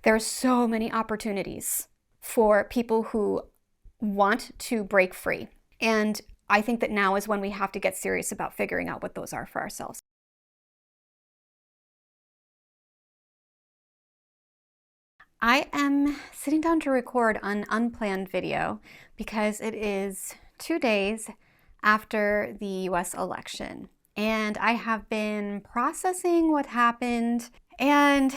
There's so many opportunities for people who want to break free. And I think that now is when we have to get serious about figuring out what those are for ourselves. I am sitting down to record an unplanned video because it is 2 days after the US election. And I have been processing what happened. And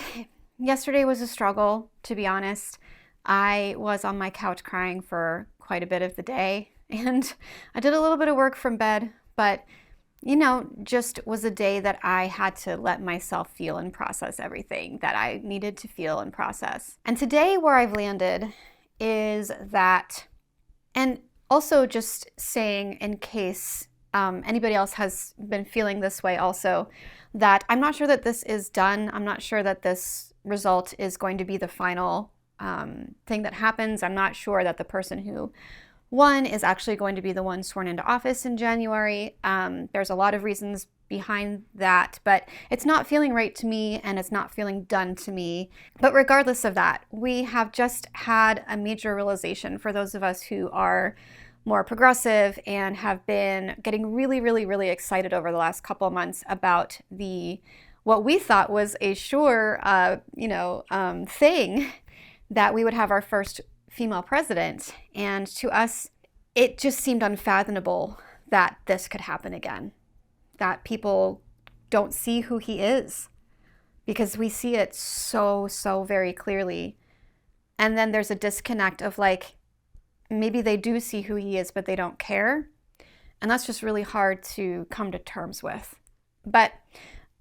yesterday was a struggle, to be honest. I was on my couch crying for quite a bit of the day. And I did a little bit of work from bed, but just was a day that I had to let myself feel and process everything that I needed to feel and process. And today where I've landed is that, and also just saying in case anybody else has been feeling this way also, that I'm not sure that this is done. I'm not sure that this result is going to be the final thing that happens. I'm not sure that the person who won is actually going to be the one sworn into office in January. There's a lot of reasons behind that, but it's not feeling right to me and it's not feeling done to me. But regardless of that, we have just had a major realization for those of us who are more progressive and have been getting really, really, really excited over the last couple of months about what we thought was a sure, thing that we would have our first female president. And to us, it just seemed unfathomable that this could happen again, that people don't see who he is, because we see it so, so very clearly. And then there's a disconnect of maybe they do see who he is, but they don't care. And that's just really hard to come to terms with. But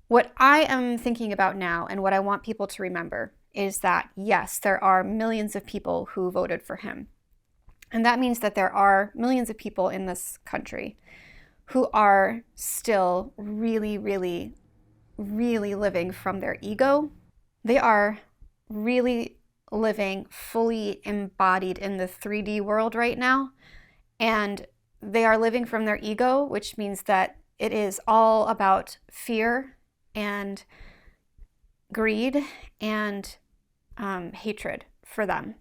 what I am thinking about now and what I want people to remember is that, yes, there are millions of people who voted for him. And that means that there are millions of people in this country who are still really, really, really living from their ego. They are really living fully embodied in the 3D world right now. And they are living from their ego, which means that it is all about fear and greed and hatred for them.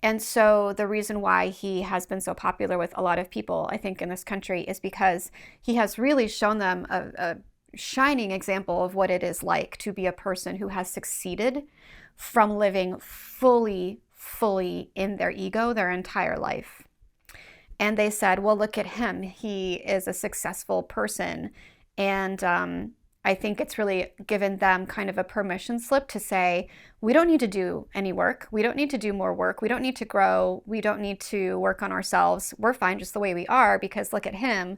And so the reason why he has been so popular with a lot of people, I think, in this country is because he has really shown them a shining example of what it is like to be a person who has succeeded from living fully, fully in their ego their entire life. And they said, well, look at him. He is a successful person. And I think it's really given them kind of a permission slip to say, we don't need to do any work. We don't need to do more work. We don't need to grow. We don't need to work on ourselves. We're fine just the way we are, because look at him.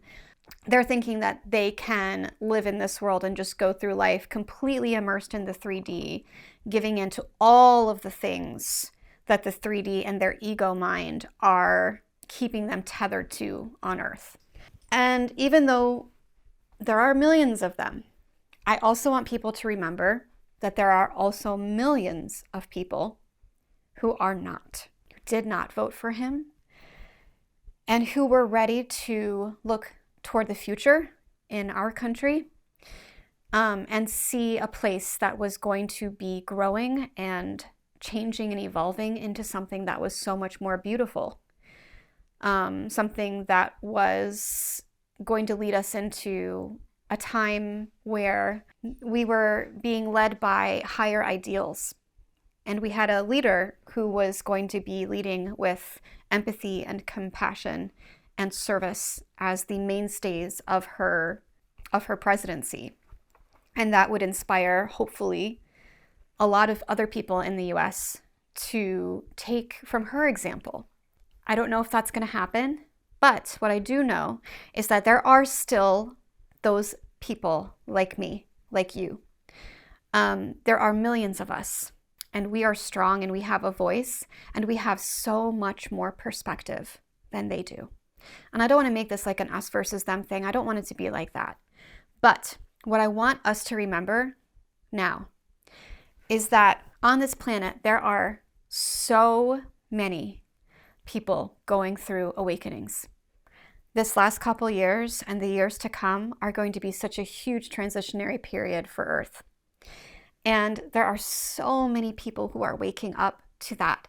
They're thinking that they can live in this world and just go through life completely immersed in the 3D, giving into all of the things that the 3D and their ego mind are keeping them tethered to on Earth. And even though there are millions of them, I also want people to remember that there are also millions of people who are not, who did not vote for him, and who were ready to look toward the future in our country and see a place that was going to be growing and changing and evolving into something that was so much more beautiful, something that was going to lead us into a time where we were being led by higher ideals. And we had a leader who was going to be leading with empathy and compassion and service as the mainstays of her presidency. And that would inspire, hopefully, a lot of other people in the US to take from her example. I don't know if that's going to happen, but what I do know is that there are still those people like me, like you. There are millions of us, and we are strong, and we have a voice, and we have so much more perspective than they do. And I don't want to make this like an us versus them thing. I don't want it to be like that. But what I want us to remember now is that on this planet, there are so many people going through awakenings. This last couple years and the years to come are going to be such a huge transitionary period for Earth. And there are so many people who are waking up to that.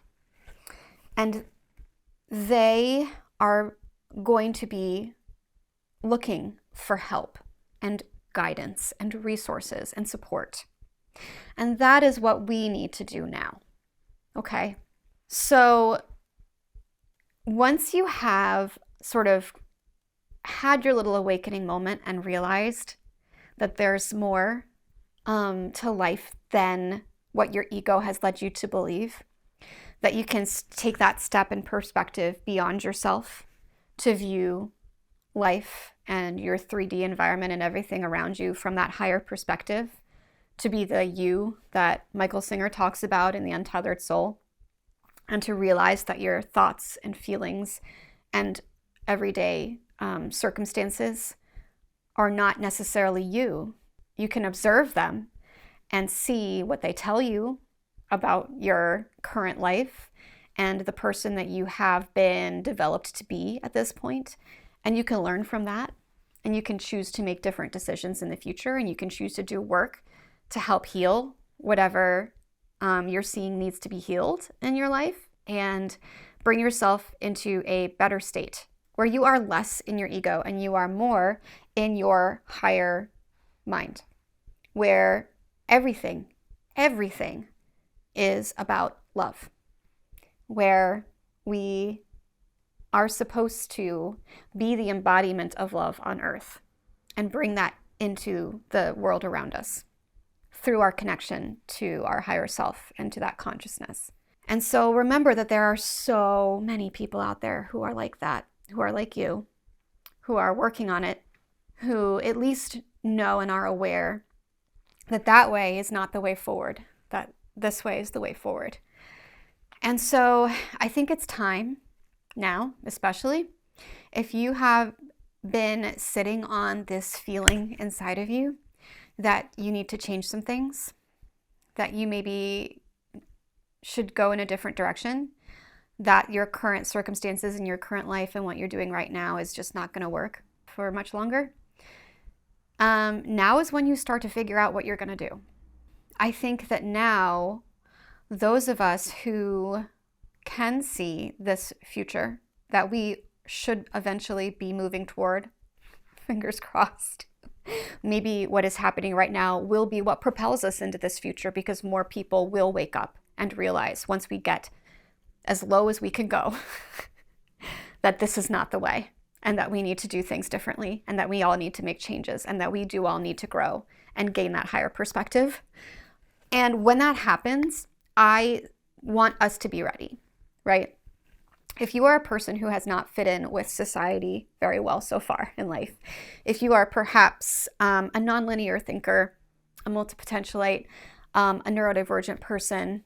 And they are going to be looking for help and guidance and resources and support. And that is what we need to do now. Okay? So once you have sort of had your little awakening moment and realized that there's more to life than what your ego has led you to believe, that you can take that step in perspective beyond yourself to view life and your 3D environment and everything around you from that higher perspective, to be the you that Michael Singer talks about in The Untethered Soul, and to realize that your thoughts and feelings and everyday circumstances are not necessarily you. You can observe them and see what they tell you about your current life and the person that you have been developed to be at this point. And you can learn from that, and you can choose to make different decisions in the future, and you can choose to do work to help heal whatever you're seeing needs to be healed in your life, and bring yourself into a better state where you are less in your ego and you are more in your higher mind, where everything is about love, where we are supposed to be the embodiment of love on earth and bring that into the world around us through our connection to our higher self and to that consciousness. And so remember that there are so many people out there who are like that, who are like you, who are working on it, who at least know and are aware that that way is not the way forward, that this way is the way forward. And so I think it's time now, especially if you have been sitting on this feeling inside of you that you need to change some things, that you maybe should go in a different direction, that your current circumstances in your current life and what you're doing right now is just not going to work for much longer. Now is when you start to figure out what you're going to do. I think that now, those of us who can see this future that we should eventually be moving toward, fingers crossed, maybe what is happening right now will be what propels us into this future, because more people will wake up and realize, once we get as low as we can go, that this is not the way, and that we need to do things differently, and that we all need to make changes, and that we do all need to grow and gain that higher perspective. And when that happens, I want us to be ready, right? If you are a person who has not fit in with society very well so far in life, if you are perhaps a nonlinear thinker, a multipotentialite, a neurodivergent person,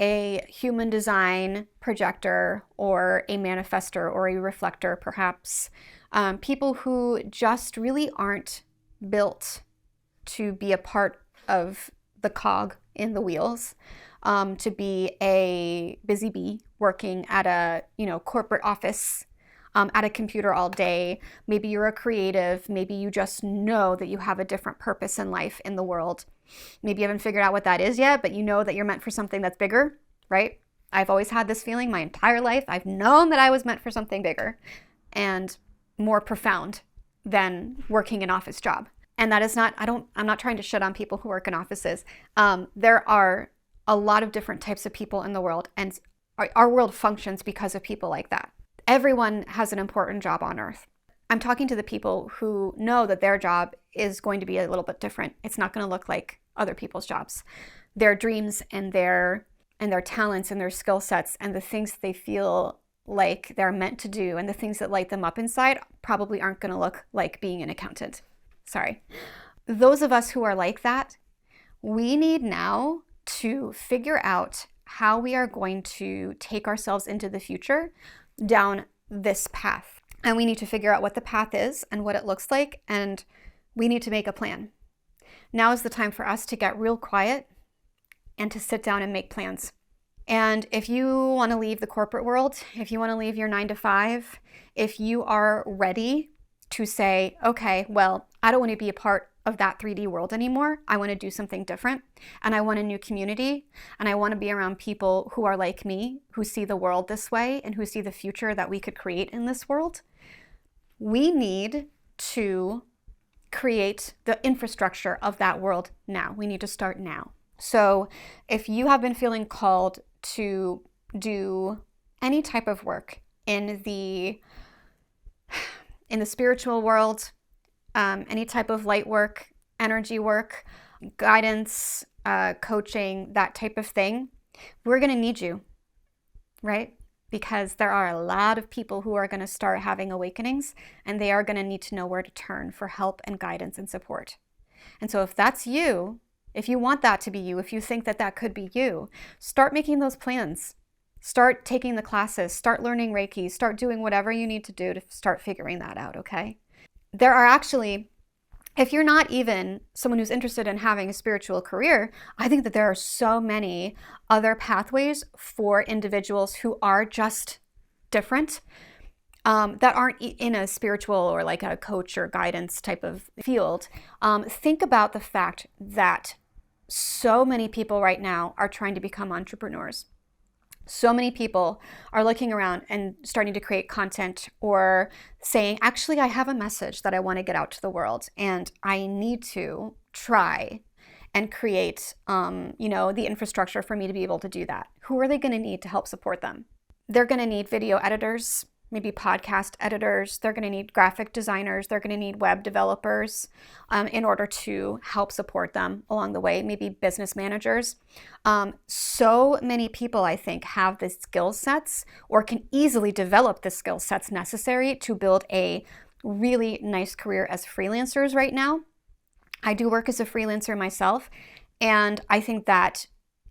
a human design projector, or a manifestor, or a reflector perhaps, people who just really aren't built to be a part of the cog in the wheels, to be a busy bee working at a corporate office, at a computer all day. Maybe you're a creative. Maybe you just know that you have a different purpose in life, in the world. Maybe you haven't figured out what that is yet, but you know that you're meant for something that's bigger, right? I've always had this feeling my entire life. I've known that I was meant for something bigger and more profound than working an office job. And that is not, I'm not trying to shit on people who work in offices. There are a lot of different types of people in the world, and our world functions because of people like that. Everyone has an important job on earth. I'm talking to the people who know that their job is going to be a little bit different. It's not going to look like other people's jobs. Their dreams and their talents and their skill sets and the things that they feel like they're meant to do and the things that light them up inside probably aren't going to look like being an accountant. Sorry. Those of us who are like that, we need now to figure out how we are going to take ourselves into the future down this path. And we need to figure out what the path is and what it looks like, and we need to make a plan. Now is the time for us to get real quiet and to sit down and make plans. And if you want to leave the corporate world, if you want to leave your 9 to 5, if you are ready to say, okay, well, I don't want to be a part of that 3D world anymore. I want to do something different, and I want a new community, and I want to be around people who are like me, who see the world this way and who see the future that we could create in this world. We need to create the infrastructure of that world now. We need to start now. So if you have been feeling called to do any type of work in the spiritual world, any type of light work, energy work, guidance, coaching, that type of thing, we're going to need you, right? Because there are a lot of people who are going to start having awakenings, and they are going to need to know where to turn for help and guidance and support. And so if that's you, if you want that to be you, if you think that that could be you, start making those plans. Start taking the classes, start learning Reiki, start doing whatever you need to do to start figuring that out, okay? There are actually, if you're not even someone who's interested in having a spiritual career, I think that there are so many other pathways for individuals who are just different, that aren't in a spiritual or like a coach or guidance type of field. Think about the fact that so many people right now are trying to become entrepreneurs. So many people are looking around and starting to create content or saying, actually, I have a message that I want to get out to the world, and I need to try and create, the infrastructure for me to be able to do that. Who are they going to need to help support them? They're going to need video editors, maybe podcast editors. They're going to need graphic designers. They're going to need web developers in order to help support them along the way, maybe business managers. So many people, I think, have the skill sets or can easily develop the skill sets necessary to build a really nice career as freelancers right now. I do work as a freelancer myself, and I think that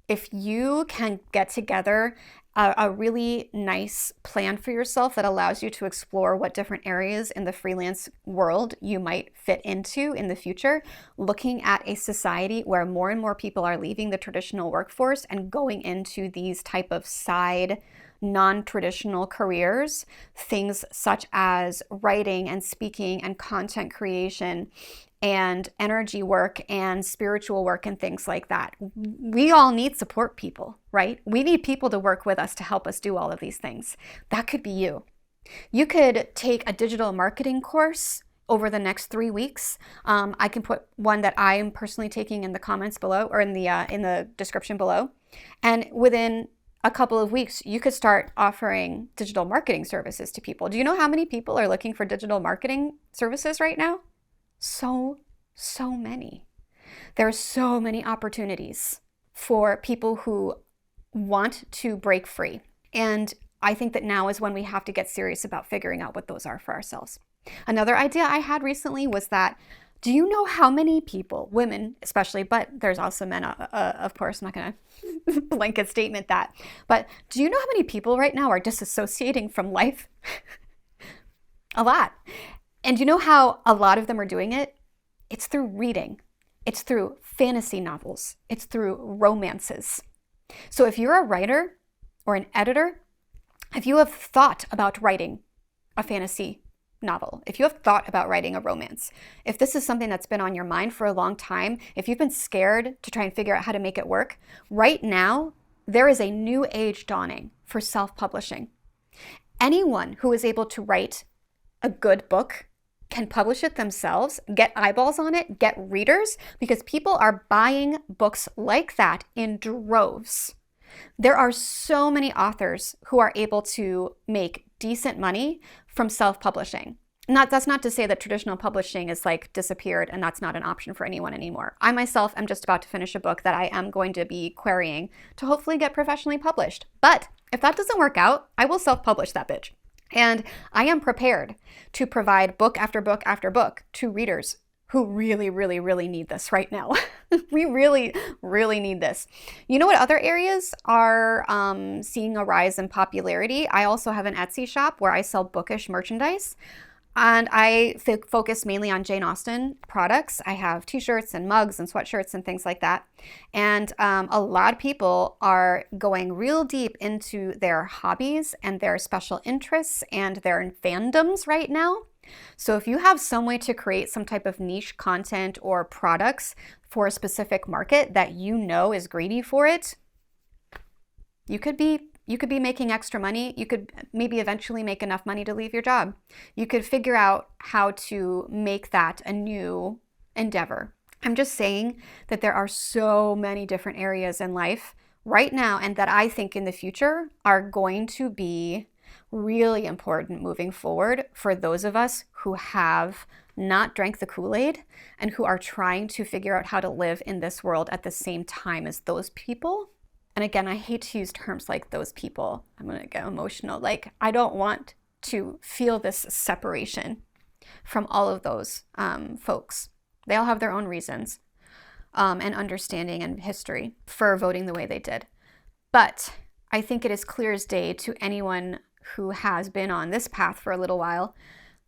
if you can get together a really nice plan for yourself that allows you to explore what different areas in the freelance world you might fit into in the future, looking at a society where more and more people are leaving the traditional workforce and going into these type of side non-traditional careers, things such as writing and speaking and content creation and energy work and spiritual work and things like that. We all need support people, right? We need people to work with us to help us do all of these things. That could be you. You could take a digital marketing course over the next 3 weeks. I can put one that I am personally taking in the comments below, or in the description below. And within a couple of weeks, you could start offering digital marketing services to people. Do you know how many people are looking for digital marketing services right now? So many. There are so many opportunities for people who want to break free. And I think that now is when we have to get serious about figuring out what those are for ourselves. Another idea I had recently was that, do you know how many people, women especially, but there's also men, of course, I'm not going to blanket statement that, but do you know how many people right now are disassociating from life? A lot. And you know how a lot of them are doing it? It's through reading. It's through fantasy novels. It's through romances. So if you're a writer or an editor, if you have thought about writing a fantasy novel, if you have thought about writing a romance, if this is something that's been on your mind for a long time, if you've been scared to try and figure out how to make it work, right now, there is a new age dawning for self-publishing. Anyone who is able to write a good book can publish it themselves, get eyeballs on it, get readers, because people are buying books like that in droves. There are so many authors who are able to make decent money from self-publishing. That's not to say that traditional publishing is like disappeared and that's not an option for anyone anymore. I myself am just about to finish a book that I am going to be querying to hopefully get professionally published. But if that doesn't work out, I will self-publish that bitch. And I am prepared to provide book after book after book to readers who really, really, really need this right now. We really, really need this. You know what other areas are seeing a rise in popularity? I also have an Etsy shop where I sell bookish merchandise. And I focus mainly on Jane Austen products. I have t-shirts and mugs and sweatshirts and things like that. And a lot of people are going real deep into their hobbies and their special interests and their fandoms right now. So if you have some way to create some type of niche content or products for a specific market that you know is greedy for it, you could be making extra money. You could maybe eventually make enough money to leave your job. You could figure out how to make that a new endeavor. I'm just saying that there are so many different areas in life right now and that I think in the future are going to be really important moving forward for those of us who have not drank the Kool-Aid and who are trying to figure out how to live in this world at the same time as those people. And again, I hate to use terms like those people. I'm going to get emotional. Like, I don't want to feel this separation from all of those folks. They all have their own reasons and understanding and history for voting the way they did. But I think it is clear as day to anyone who has been on this path for a little while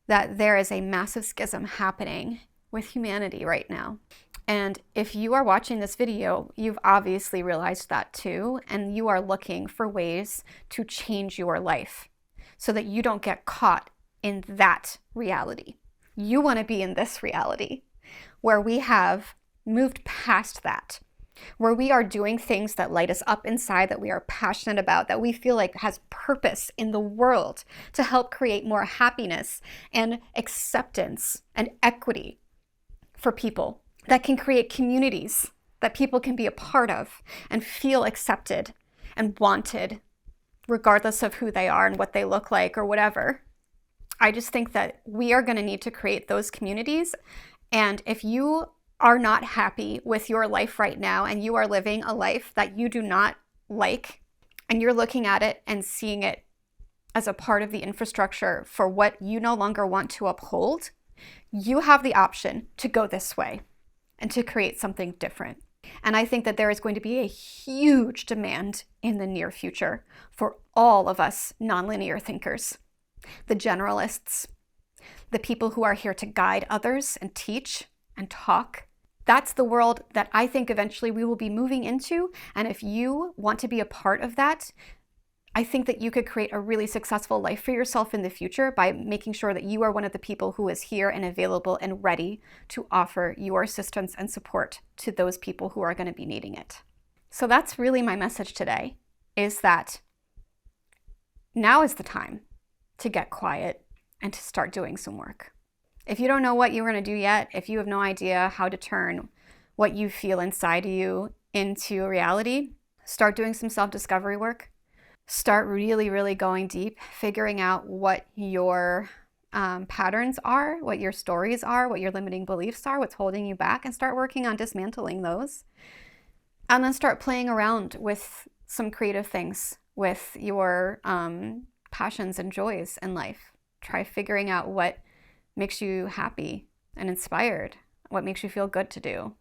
that there is a massive schism happening with humanity right now. And if you are watching this video, you've obviously realized that too, and you are looking for ways to change your life so that you don't get caught in that reality. You want to be in this reality where we have moved past that, where we are doing things that light us up inside, that we are passionate about, that we feel like has purpose in the world to help create more happiness and acceptance and equity for people, that can create communities that people can be a part of and feel accepted and wanted, regardless of who they are and what they look like or whatever. I just think that we are going to need to create those communities. And if you are not happy with your life right now and you are living a life that you do not like, and you're looking at it and seeing it as a part of the infrastructure for what you no longer want to uphold, you have the option to go this way and to create something different. And I think that there is going to be a huge demand in the near future for all of us nonlinear thinkers, the generalists, the people who are here to guide others and teach and talk. That's the world that I think eventually we will be moving into. And if you want to be a part of that, I think that you could create a really successful life for yourself in the future by making sure that you are one of the people who is here and available and ready to offer your assistance and support to those people who are going to be needing it. So that's really my message today, is that now is the time to get quiet and to start doing some work. If you don't know what you're going to do yet, if you have no idea how to turn what you feel inside of you into a reality, start doing some self-discovery work. Start really, really going deep, figuring out what your patterns are, what your stories are, what your limiting beliefs are, what's holding you back, and start working on dismantling those. And then start playing around with some creative things, with your passions and joys in life. Try figuring out what makes you happy and inspired, what makes you feel good to do.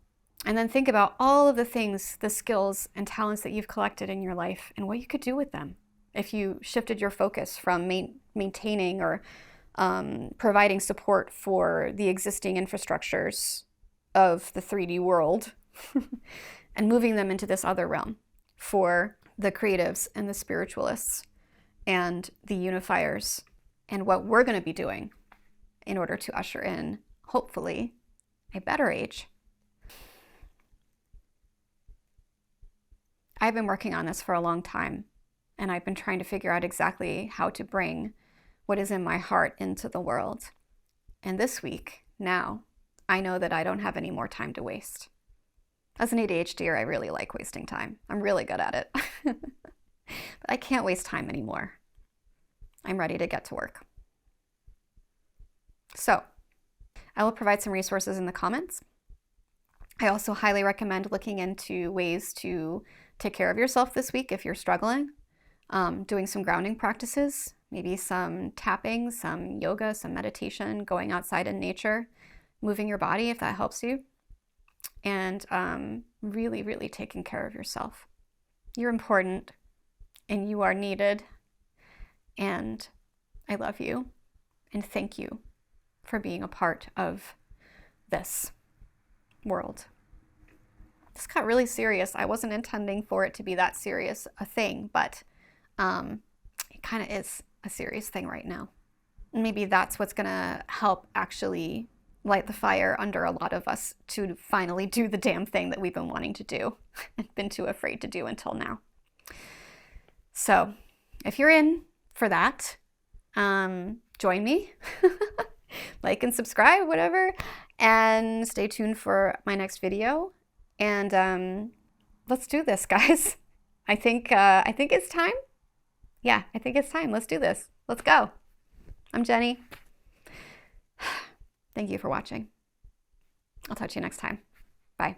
And then think about all of the things, the skills and talents that you've collected in your life and what you could do with them if you shifted your focus from maintaining or providing support for the existing infrastructures of the 3D world and moving them into this other realm for the creatives and the spiritualists and the unifiers, and what we're going to be doing in order to usher in, hopefully, a better age. I've been working on this for a long time, and I've been trying to figure out exactly how to bring what is in my heart into the world. And this week, now, I know that I don't have any more time to waste. As an ADHDer, I really like wasting time. I'm really good at it. But I can't waste time anymore. I'm ready to get to work. So, I will provide some resources in the comments. I also highly recommend looking into ways to take care of yourself this week if you're struggling. Doing some grounding practices, maybe some tapping, some yoga, some meditation, going outside in nature, moving your body if that helps you, and really, really taking care of yourself. You're important and you are needed, and I love you and thank you for being a part of this world. This got really serious. I wasn't intending for it to be that serious a thing, but it kind of is a serious thing right now. maybe that's what's going to help actually light the fire under a lot of us to finally do the damn thing that we've been wanting to do and been too afraid to do until now. So if you're in for that, join me, like and subscribe, whatever, and stay tuned for my next video. And let's do this, guys. I think it's time. Yeah, I think it's time. Let's do this. Let's go. I'm Jenny. Thank you for watching. I'll talk to you next time. Bye.